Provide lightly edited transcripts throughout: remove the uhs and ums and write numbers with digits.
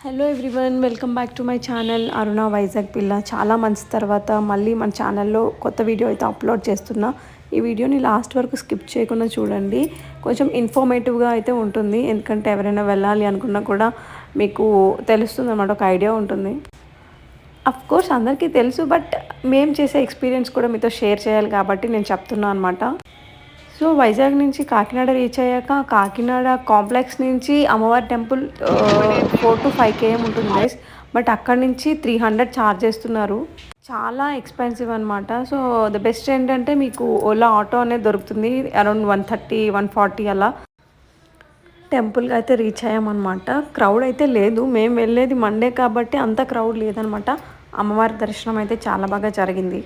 Hello everyone, welcome back to my channel Aruna Vizag పిల్ల. చాలా months తర్వాత మళ్ళీ మన ఛానల్లో కొత్త వీడియో అయితే అప్లోడ్ చేస్తున్నా. ఈ వీడియోని లాస్ట్ వరకు స్కిప్ చేయకుండా చూడండి. కొంచెం ఇన్ఫర్మేటివ్గా అయితే ఉంటుంది, ఎందుకంటే ఎవరైనా వెళ్ళాలి అనుకున్నా కూడా మీకు తెలుస్తుంది అన్నమాట, ఒక ఐడియా ఉంటుంది. కోర్స్ అందరికీ తెలుసు, బట్ మేము చేసే ఎక్స్పీరియన్స్ కూడా మీతో షేర్ చేయాలి కాబట్టి నేను చెప్తున్నాను అనమాట. సో వైజాగ్ నుంచి కాకినాడ రీచ్ అయ్యాక కాకినాడ కాంప్లెక్స్ నుంచి అమ్మవారి టెంపుల్ 4 to 5 km ఉంటుంది గైస్. బట్ అక్కడి నుంచి 300 ఛార్జ్ చేస్తున్నారు. చాలా ఎక్స్పెన్సివ్ అనమాట. సో ద బెస్ట్ ఏంటంటే మీకు ఓలా ఆటో అనేది దొరుకుతుంది, అరౌండ్ 130-140 అలా. టెంపుల్కి అయితే రీచ్ అయ్యామన్నమాట. క్రౌడ్ అయితే లేదు, మేము వెళ్ళేది మండే కాబట్టి అంత క్రౌడ్ లేదనమాట. అమ్మవారి దర్శనం అయితే చాలా బాగా జరిగింది.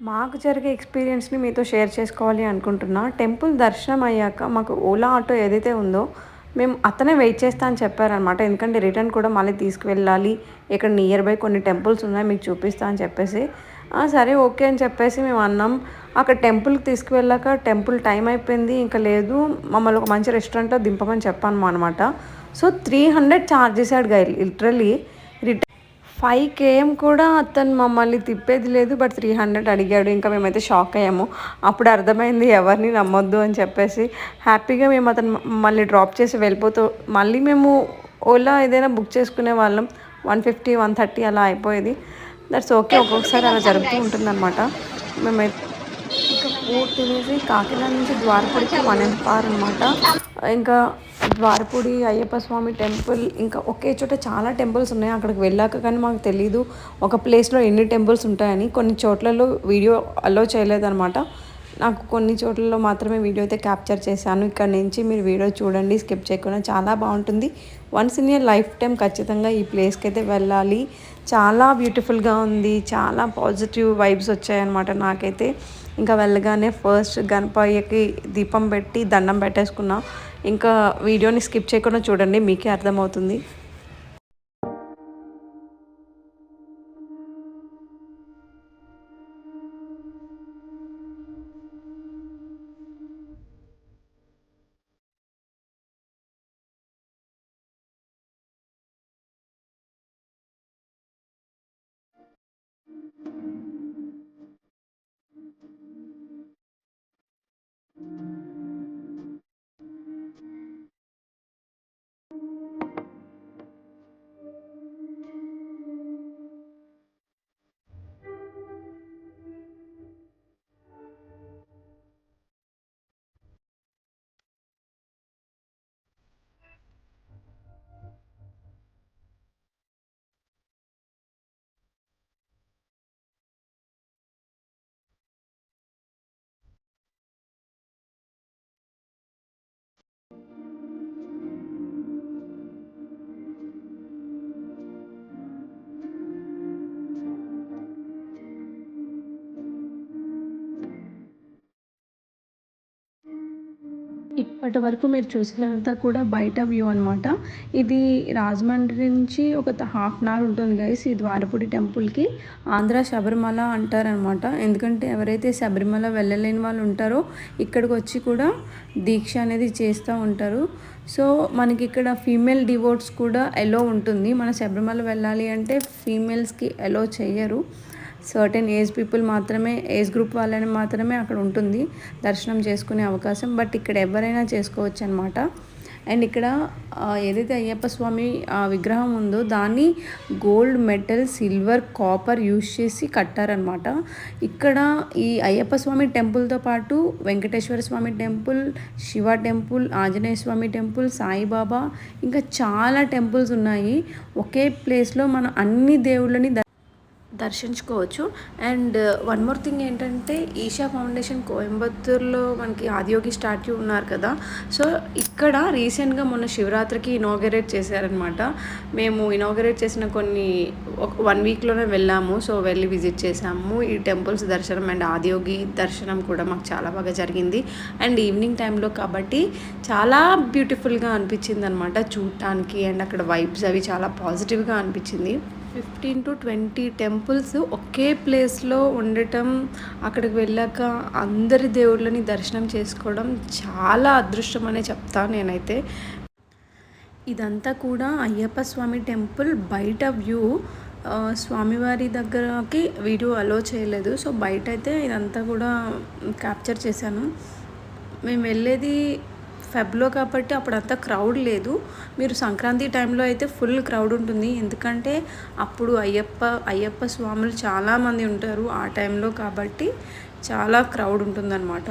మాకు జరిగే ఎక్స్పీరియన్స్ని మీతో షేర్ చేసుకోవాలి అనుకుంటున్నా. టెంపుల్ దర్శనం అయ్యాక మాకు ఓలా ఆటో ఏదైతే ఉందో మేము అతనే వెయిట్ చేస్తా అని చెప్పారనమాట. ఎందుకంటే రిటర్న్ కూడా మళ్ళీ తీసుకువెళ్ళాలి, ఇక్కడ నియర్ బై కొన్ని టెంపుల్స్ ఉన్నాయి మీకు చూపిస్తా అని చెప్పేసి. సరే ఓకే అని చెప్పేసి మేము అన్నాం. అక్కడ టెంపుల్కి తీసుకువెళ్ళాక టెంపుల్ టైం అయిపోయింది, ఇంకా లేదు, మమ్మల్ని ఒక మంచి రెస్టారెంట్లో దింపమని చెప్పాను అనమాట. సో 300 ఛార్జ్ చేశాడు గై, లిటరలీ. 5 km కూడా అతను మమ్మల్ని తిప్పేది లేదు, బట్ 300 అడిగాడు. ఇంకా మేమైతే షాక్ అయ్యాము. అప్పుడు అర్థమైంది ఎవరిని నమ్మొద్దు అని చెప్పేసి. హ్యాపీగా మేము అతను మళ్ళీ డ్రాప్ చేసి వెళ్ళిపోతూ మళ్ళీ మేము ఓలా ఏదైనా బుక్ చేసుకునే వాళ్ళం. 150-130 అలా అయిపోయేది. దట్స్ ఓకే, ఒక్కొక్కసారి అలా జరుగుతూ ఉంటుందన్నమాట. మేమైతే ఇంకా ఫుడ్ తినేసి కాకినాడ నుంచి ద్వారపూడికి 1 hour అనమాట. ఇంకా ద్వారపూడి అయ్యప్ప స్వామి టెంపుల్, ఇంకా ఒకే చోట చాలా టెంపుల్స్ ఉన్నాయి. అక్కడికి వెళ్ళాక కానీ మాకు తెలీదు ఒక ప్లేస్లో ఎన్ని టెంపుల్స్ ఉంటాయని. కొన్ని చోట్లలో వీడియో అలో చేయలేదన్నమాట. నాకు కొన్ని చోట్లలో మాత్రమే వీడియో అయితే క్యాప్చర్ చేశాను. ఇక్కడ నుంచి మీరు వీడియో చూడండి, స్కిప్ చేయకుండా, చాలా బాగుంటుంది. Once in a life time ఖచ్చితంగా ఈ ప్లేస్కి అయితే వెళ్ళాలి. చాలా బ్యూటిఫుల్గా ఉంది, చాలా పాజిటివ్ వైబ్స్ వచ్చాయన్నమాట నాకైతే. ఇంకా వెళ్ళగానే ఫస్ట్ గణపయ్యకి దీపం పెట్టి దండం పెట్టేసుకున్నా. ఇంకా వీడియోని స్కిప్ చేయకుండా చూడండి, మీకే అర్థమవుతుంది. ఇప్పటి వరకు మీరు చూసినంతా కూడా బయట వ్యూ అనమాట. ఇది రాజమండ్రి నుంచి ఒక హాఫ్ అన్ అవర్ ఉంటుంది గైస్ ఈ ద్వారపుడి టెంపుల్కి. ఆంధ్ర శబరిమల అంటారనమాట. ఎందుకంటే ఎవరైతే శబరిమల వెళ్ళలేని వాళ్ళు ఉంటారో ఇక్కడికి వచ్చి కూడా దీక్ష అనేది చేస్తూ ఉంటారు. సో మనకి ఇక్కడ ఫీమేల్ డివోట్స్ కూడా ఎలో ఉంటుంది. మన శబరిమల వెళ్ళాలి అంటే ఫీమేల్స్కి ఎలో చేయరు. సర్టెన్ ఏజ్ పీపుల్ మాత్రమే, ఏజ్ గ్రూప్ వాళ్ళని మాత్రమే అక్కడ ఉంటుంది దర్శనం చేసుకునే అవకాశం. బట్ ఇక్కడ ఎవరైనా చేసుకోవచ్చు అనమాట. అండ్ ఇక్కడ ఏదైతే అయ్యప్ప స్వామి విగ్రహం ఉందో దాన్ని gold, metal, silver, copper use చేసి కట్టారనమాట. ఇక్కడ ఈ అయ్యప్ప స్వామి టెంపుల్తో పాటు వెంకటేశ్వర స్వామి టెంపుల్, శివ టెంపుల్, ఆంజనేయ స్వామి టెంపుల్, సాయిబాబా, ఇంకా చాలా టెంపుల్స్ ఉన్నాయి. ఒకే ప్లేస్లో మనం అన్ని దేవుళ్ళని దర్శించుకోవచ్చు. అండ్ వన్ మోర్ థింగ్ ఏంటంటే ఈషా ఫౌండేషన్ కోయంబత్తూర్లో మనకి ఆదియోగి స్టాట్యూ ఉన్నారు కదా. సో ఇక్కడ రీసెంట్గా మొన్న శివరాత్రికి ఇనాగరేట్ చేశారనమాట. మేము ఇనాగరేట్ చేసిన కొన్ని 1 weekలోనే వెళ్ళాము. సో వెళ్ళి విజిట్ చేసాము ఈ టెంపుల్స్ దర్శనం. అండ్ ఆదియోగి దర్శనం కూడా మాకు చాలా బాగా జరిగింది. అండ్ ఈవినింగ్ టైంలో కాబట్టి చాలా బ్యూటిఫుల్గా అనిపించింది అనమాట చూడటానికి. అండ్ అక్కడ వైబ్స్ అవి చాలా పాజిటివ్గా అనిపించింది. 15 to 20 టెంపుల్స్ ఒకే ప్లేస్లో ఉండటం, అక్కడికి వెళ్ళాక అందరి దేవుళ్ళని దర్శనం చేసుకోవడం చాలా అదృష్టం అనే చెప్తాను నేనైతే. ఇదంతా కూడా అయ్యప్ప స్వామి టెంపుల్ బయట వ్యూ. స్వామివారి దగ్గరకి వీడియో అలో చేయలేదు. సో బయట అయితే ఇదంతా కూడా క్యాప్చర్ చేశాను. మేము వెళ్ళేది ఫెబ్లో కాబట్టి అప్పుడంతా క్రౌడ్ లేదు. మీరు సంక్రాంతి టైంలో అయితే ఫుల్ క్రౌడ్ ఉంటుంది. ఎందుకంటే అప్పుడు అయ్యప్ప స్వాములు చాలామంది ఉంటారు ఆ టైంలో, కాబట్టి చాలా క్రౌడ్ ఉంటుందన్నమాట.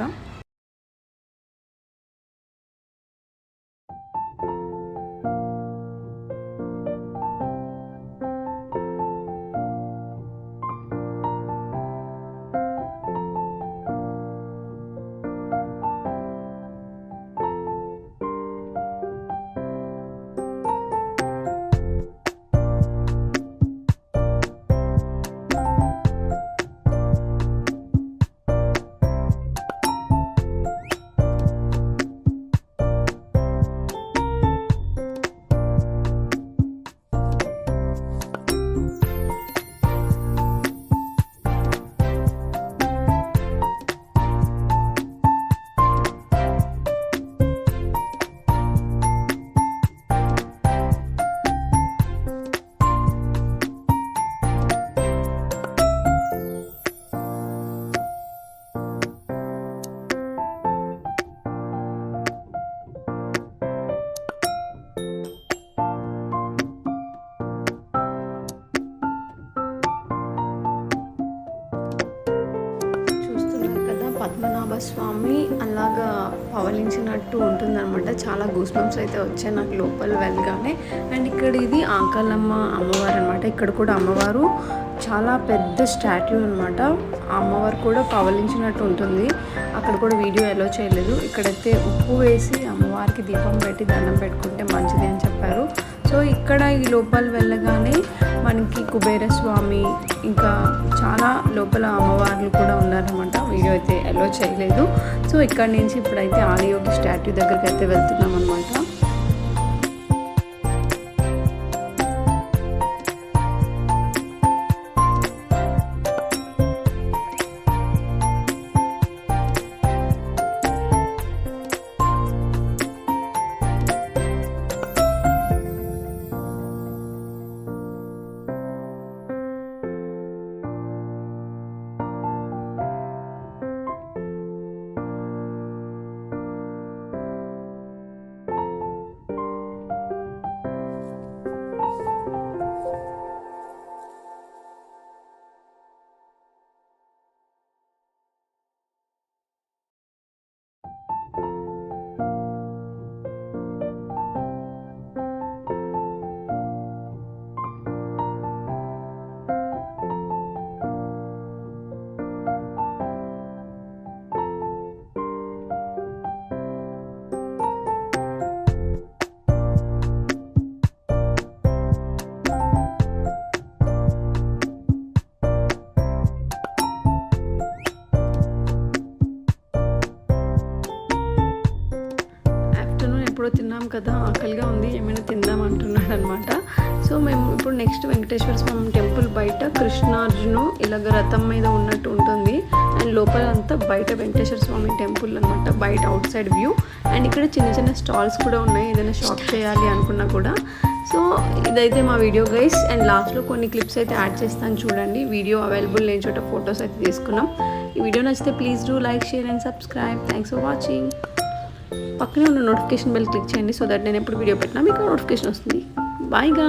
పద్మనాభ స్వామి అలాగా పవలించినట్టు ఉంటుందన్నమాట. చాలా గూస్ బంప్స్ అయితే వచ్చాయి నాకు లోపల వెళ్ళగానే. అండ్ ఇక్కడ ఇది ఆంకాలమ్మ అమ్మవారు అనమాట. ఇక్కడ కూడా అమ్మవారు చాలా పెద్ద స్టాట్యూ అనమాట. ఆ అమ్మవారు కూడా పవలించినట్టు ఉంటుంది. అక్కడ కూడా వీడియో ఎలో చేయలేదు. ఇక్కడైతే ఉప్పు వేసి అమ్మవారికి దీపం పెట్టి దండం పెట్టుకుంటే మంచిది అని చెప్పారు. సో ఇక్కడ ఈ లోపల వెళ్ళగానే మనకి కుబేర స్వామి ఇంకా చాలా లోపల అమ్మవార్లు కూడా ఉన్నారనమాట. వీడియో అయితే ఎలో చేయలేదు. సో ఇక్కడ నుంచి ఇప్పుడైతే ఆదియోగి స్టాట్యూ దగ్గరికి అయితే వెళ్తున్నాం అనమాట. ఎప్పుడో తిన్నాం కదా, ఆకలిగా ఉంది, ఏమైనా తిందాం అంటున్నాడు అనమాట. సో మేము ఇప్పుడు నెక్స్ట్ వెంకటేశ్వర స్వామి టెంపుల్ బయట కృష్ణార్జును ఇలాగ రథం మీద ఉన్నట్టు ఉంటుంది. అండ్ లోపల అంతా బయట వెంకటేశ్వర స్వామి టెంపుల్ అనమాట, బయట అవుట్ సైడ్ వ్యూ. అండ్ ఇక్కడ చిన్న చిన్న స్టాల్స్ కూడా ఉన్నాయి, ఏదైనా షాప్ చేయాలి అనుకున్నా కూడా. సో ఇదైతే మా వీడియో గైస్. అండ్ లాస్ట్లో కొన్ని క్లిప్స్ అయితే యాడ్ చేస్తాను చూడండి. వీడియో అవైలబుల్ లేని చోట ఫొటోస్ అయితే తీసుకున్నాం. ఈ వీడియో నచ్చితే please do like, share and subscribe. Thanks for watching. పక్కనే ఉన్న నోటిఫికేషన్ బెల్ క్లిక్ చేయండి, సో దట్ నేను ఎప్పుడు వీడియో పెట్టినా మీకు నోటిఫికేషన్ వస్తుంది. బాయ్ గా.